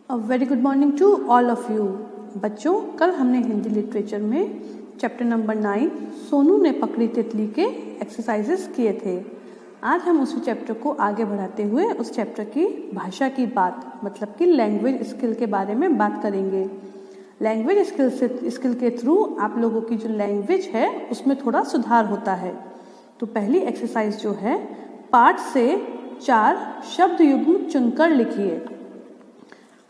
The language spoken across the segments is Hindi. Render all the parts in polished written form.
Very good morning to all of you. बच्चों, कल हमने हिंदी लिटरेचर में चैप्टर नंबर 9 सोनू ने पकड़ी तितली के एक्सरसाइजेस किए थे। आज हम उसी चैप्टर को आगे बढ़ाते हुए उस चैप्टर की भाषा की बात मतलब कि लैंग्वेज स्किल के बारे में बात करेंगे। लैंग्वेज स्किल के थ्रू आप लोगों की जो लैंग्वेज है उसमें थोड़ा सुधार होता है। तो पहली एक्सरसाइज जो है, पाठ से 4 शब्द युग्म चुनकर लिखिए।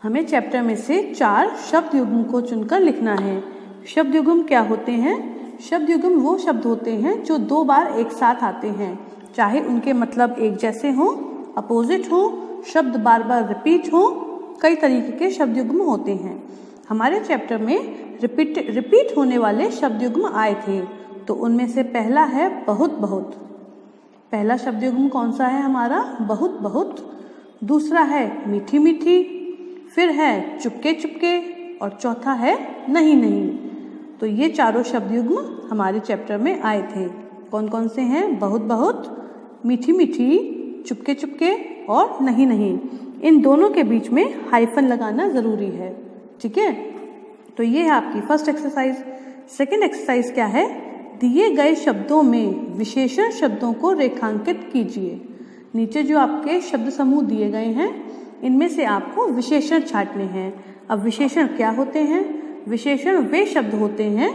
हमें चैप्टर में से 4 शब्द युग्म को चुनकर लिखना है। शब्द युग्म क्या होते हैं? शब्द युग्म वो शब्द होते हैं जो 2 बार एक साथ आते हैं, चाहे उनके मतलब एक जैसे हों, अपोजिट हों, शब्द बार बार रिपीट हों, कई तरीके के शब्द युग्म होते हैं। हमारे चैप्टर में रिपीट होने वाले शब्द युग्म आए थे, तो उनमें से पहला है बहुत बहुत। पहला शब्द युग्म कौन सा है हमारा? बहुत बहुत। दूसरा है मीठी मीठी, फिर है चुपके चुपके और चौथा है नहीं नहीं। तो ये चारों शब्द युग्म हमारे चैप्टर में आए थे। कौन कौन से हैं? बहुत बहुत, मीठी मीठी, चुपके चुपके और नहीं नहीं। इन दोनों के बीच में हाइफन लगाना ज़रूरी है, ठीक है? तो ये है आपकी फर्स्ट एक्सरसाइज। सेकेंड एक्सरसाइज क्या है? दिए गए शब्दों में विशेषण शब्दों को रेखांकित कीजिए। नीचे जो आपके शब्द समूह दिए गए हैं इनमें से आपको विशेषण छांटने हैं। अब विशेषण क्या होते हैं? विशेषण वे शब्द होते हैं,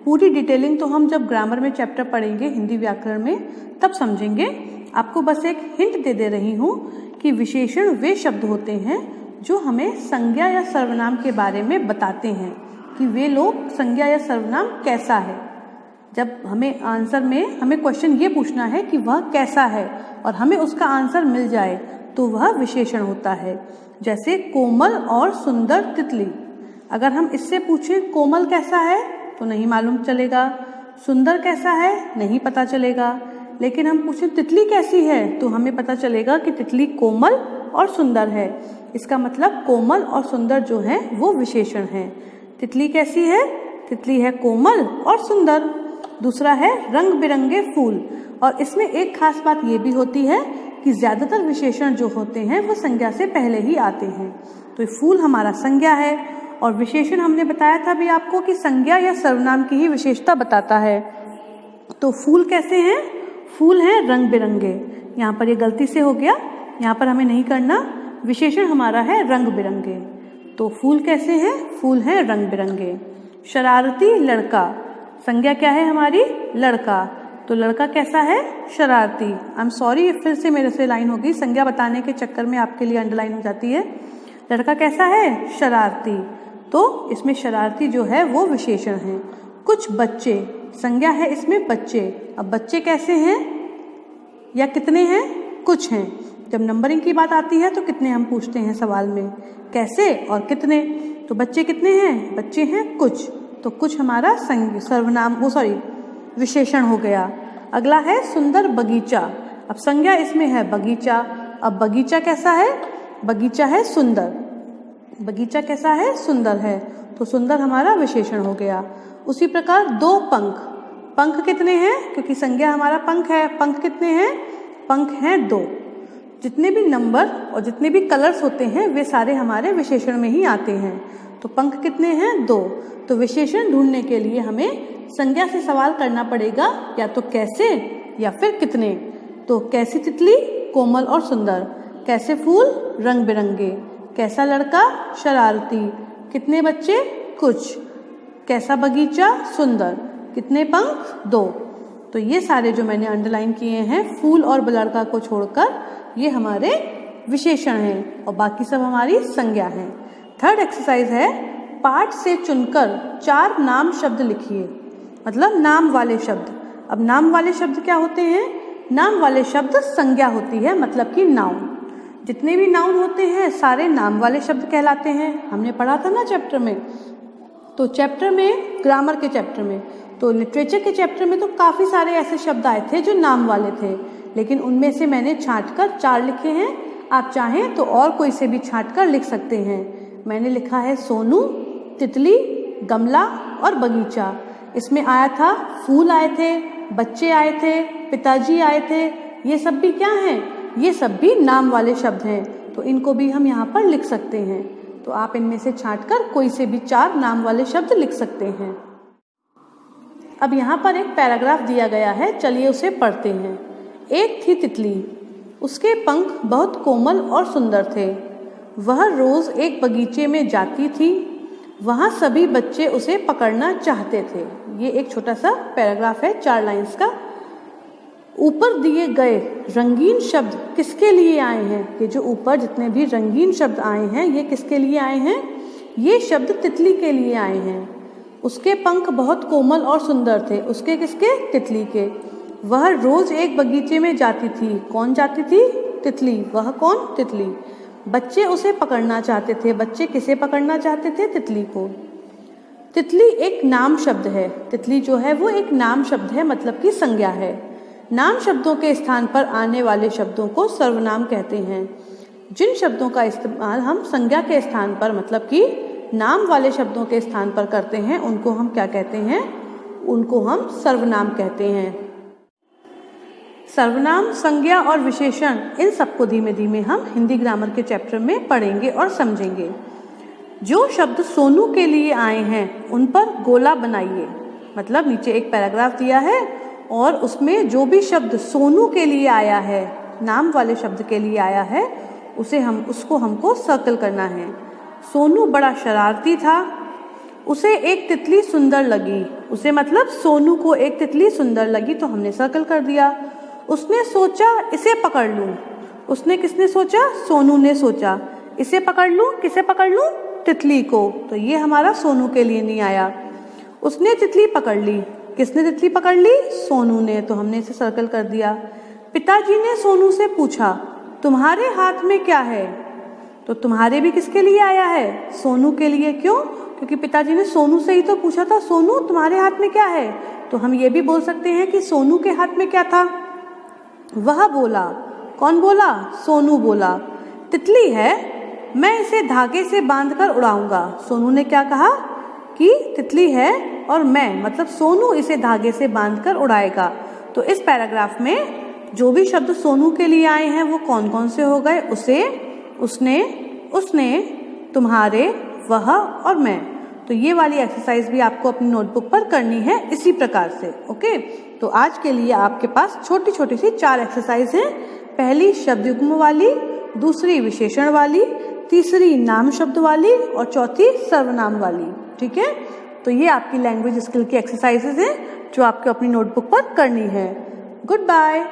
पूरी डिटेलिंग तो हम जब ग्रामर में चैप्टर पढ़ेंगे हिंदी व्याकरण में तब समझेंगे। आपको बस एक हिंट दे रही हूँ कि विशेषण वे शब्द होते हैं जो हमें संज्ञा या सर्वनाम के बारे में बताते हैं कि वे लोग संज्ञा या सर्वनाम कैसा है। जब हमें आंसर में हमें क्वेश्चन ये पूछना है कि वह कैसा है और हमें उसका आंसर मिल जाए तो वह विशेषण होता है। जैसे कोमल और सुंदर तितली, अगर हम इससे पूछें कोमल कैसा है तो नहीं मालूम चलेगा, सुंदर कैसा है नहीं पता चलेगा, लेकिन हम पूछें तितली कैसी है तो हमें पता चलेगा कि तितली कोमल और सुंदर है। इसका मतलब कोमल और सुंदर जो है वो विशेषण है। तितली कैसी है? तितली है कोमल और सुंदर। दूसरा है रंग बिरंगे फूल, और इसमें एक खास बात ये भी होती है कि ज़्यादातर विशेषण जो होते हैं वो संज्ञा से पहले ही आते हैं। तो फूल हमारा संज्ञा है और विशेषण हमने बताया था भी आपको कि संज्ञा या सर्वनाम की ही विशेषता बताता है। तो फूल कैसे हैं? फूल हैं रंग बिरंगे। यहाँ पर ये गलती से हो गया, यहाँ पर हमें नहीं करना। विशेषण हमारा है रंग बिरंगे। तो फूल कैसे हैं? फूल हैं रंग बिरंगे। शरारती लड़का, संज्ञा क्या है हमारी? लड़का। तो लड़का कैसा है? शरारती। आई एम सॉरी, फिर से मेरे से लाइन हो गई, संज्ञा बताने के चक्कर में आपके लिए अंडरलाइन हो जाती है। लड़का कैसा है? शरारती। तो इसमें शरारती जो है वो विशेषण है। कुछ बच्चे, संज्ञा है इसमें बच्चे। अब बच्चे कैसे हैं या कितने हैं? कुछ हैं। जब नंबरिंग की बात आती है तो कितने हम पूछते हैं सवाल में, कैसे और कितने। तो बच्चे कितने हैं? बच्चे हैं कुछ। तो कुछ हमारा सर्वनाम विशेषण हो गया। अगला है सुंदर बगीचा। अब संज्ञा इसमें है बगीचा। अब बगीचा कैसा है? बगीचा है सुंदर। बगीचा कैसा है? सुंदर है। तो सुंदर हमारा विशेषण हो गया। उसी प्रकार 2 पंख, पंख कितने हैं? क्योंकि संज्ञा हमारा पंख है। पंख कितने हैं? पंख हैं 2। जितने भी नंबर और जितने भी कलर्स होते हैं वे सारे हमारे विशेषण में ही आते हैं। तो पंख कितने हैं? 2। तो विशेषण ढूंढने के लिए हमें संज्ञा से सवाल करना पड़ेगा, या तो कैसे या फिर कितने। तो कैसी तितली? कोमल और सुंदर। कैसे फूल? रंग बिरंगे। कैसा लड़का? शरारती। कितने बच्चे? कुछ। कैसा बगीचा? सुंदर। कितने पंख? 2। तो ये सारे जो मैंने अंडरलाइन किए हैं फूल और लड़का को छोड़कर ये हमारे विशेषण हैं और बाकी सब हमारी संज्ञा हैं। थर्ड एक्सरसाइज है, पाठ से चुनकर 4 नाम शब्द लिखिए, मतलब नाम वाले शब्द। अब नाम वाले शब्द क्या होते हैं? नाम वाले शब्द संज्ञा होती है, मतलब कि नाउन। जितने भी नाउन होते हैं सारे नाम वाले शब्द कहलाते हैं। हमने पढ़ा था ना चैप्टर में। तो चैप्टर में, ग्रामर के चैप्टर में, तो लिटरेचर के चैप्टर में तो काफ़ी सारे ऐसे शब्द आए थे जो नाम वाले थे, लेकिन उनमें से मैंने छांटकर 4 लिखे हैं। आप चाहें तो और कोई से भी छांटकर लिख सकते हैं। मैंने लिखा है सोनू, तितली, गमला और बगीचा। इसमें आया था फूल आए थे, बच्चे आए थे, पिताजी आए थे। ये सब भी क्या हैं? ये सब भी नाम वाले शब्द हैं, तो इनको भी हम यहाँ पर लिख सकते हैं। तो आप इनमें से छांटकर कोई से भी 4 नाम वाले शब्द लिख सकते हैं। अब यहाँ पर एक पैराग्राफ दिया गया है, चलिए उसे पढ़ते हैं। एक थी तितली, उसके पंख बहुत कोमल और सुंदर थे। वह रोज एक बगीचे में जाती थी, वहाँ सभी बच्चे उसे पकड़ना चाहते थे। ये एक छोटा सा पैराग्राफ है 4 लाइंस का। ऊपर दिए गए रंगीन शब्द किसके लिए आए हैं? ये जो ऊपर जितने भी रंगीन शब्द आए हैं ये किसके लिए आए हैं? ये शब्द तितली के लिए आए हैं। उसके पंख बहुत कोमल और सुंदर थे। उसके किसके? तितली के। वह रोज एक बगीचे में जाती थी। कौन जाती थी? तितली। वह कौन? तितली। बच्चे उसे पकड़ना चाहते थे। बच्चे किसे पकड़ना चाहते थे? तितली को। तितली एक नाम शब्द है। तितली जो है वो एक नाम शब्द है, मतलब कि संज्ञा है। नाम शब्दों के स्थान पर आने वाले शब्दों को सर्वनाम कहते हैं। जिन शब्दों का इस्तेमाल हम संज्ञा के स्थान पर, मतलब कि नाम वाले शब्दों के स्थान पर करते हैं, उनको हम क्या कहते हैं? उनको हम सर्वनाम कहते हैं। सर्वनाम, संज्ञा और विशेषण, इन सबको धीमे धीमे हम हिंदी ग्रामर के चैप्टर में पढ़ेंगे और समझेंगे। जो शब्द सोनू के लिए आए हैं उन पर गोला बनाइए। मतलब नीचे एक पैराग्राफ दिया है और उसमें जो भी शब्द सोनू के लिए आया है, नाम वाले शब्द के लिए आया है, उसको हमको सर्कल करना है। सोनू बड़ा शरारती था। उसे एक तितली सुंदर लगी। उसे मतलब सोनू को एक तितली सुंदर लगी, तो हमने सर्कल कर दिया। उसने सोचा इसे पकड़ लूं। उसने किसने सोचा? सोनू ने सोचा। इसे पकड़ लूं, किसे पकड़ लूं? तितली को। तो ये हमारा सोनू के लिए नहीं आया। उसने तितली पकड़ ली। किसने तितली पकड़ ली? सोनू ने। तो हमने इसे सर्कल कर दिया। पिताजी ने सोनू से पूछा, तुम्हारे हाथ में क्या है? तो तुम्हारे भी किसके लिए आया है? सोनू के लिए। क्यों? क्योंकि पिताजी ने सोनू से ही तो पूछा था, सोनू तुम्हारे हाथ में क्या है? तो हम ये भी बोल सकते हैं कि सोनू के हाथ में क्या था? वह बोला। कौन बोला? सोनू बोला, तितली है, मैं इसे धागे से बांधकर उड़ाऊंगा। सोनू ने क्या कहा? कि तितली है और मैं, मतलब सोनू इसे धागे से बांधकर उड़ाएगा। तो इस पैराग्राफ में जो भी शब्द सोनू के लिए आए हैं वो कौन कौन से हो गए? उसे, उसने, तुम्हारे, वह और मैं। तो ये वाली एक्सरसाइज भी आपको अपनी नोटबुक पर करनी है इसी प्रकार से। ओके, तो आज के लिए आपके पास छोटी छोटी सी 4 एक्सरसाइज हैं। पहली शब्द युग्म वाली, दूसरी विशेषण वाली, तीसरी नाम शब्द वाली और चौथी सर्वनाम वाली। ठीक है, तो ये आपकी लैंग्वेज स्किल की एक्सरसाइजेज हैं जो आपको अपनी नोटबुक पर करनी है। Good bye.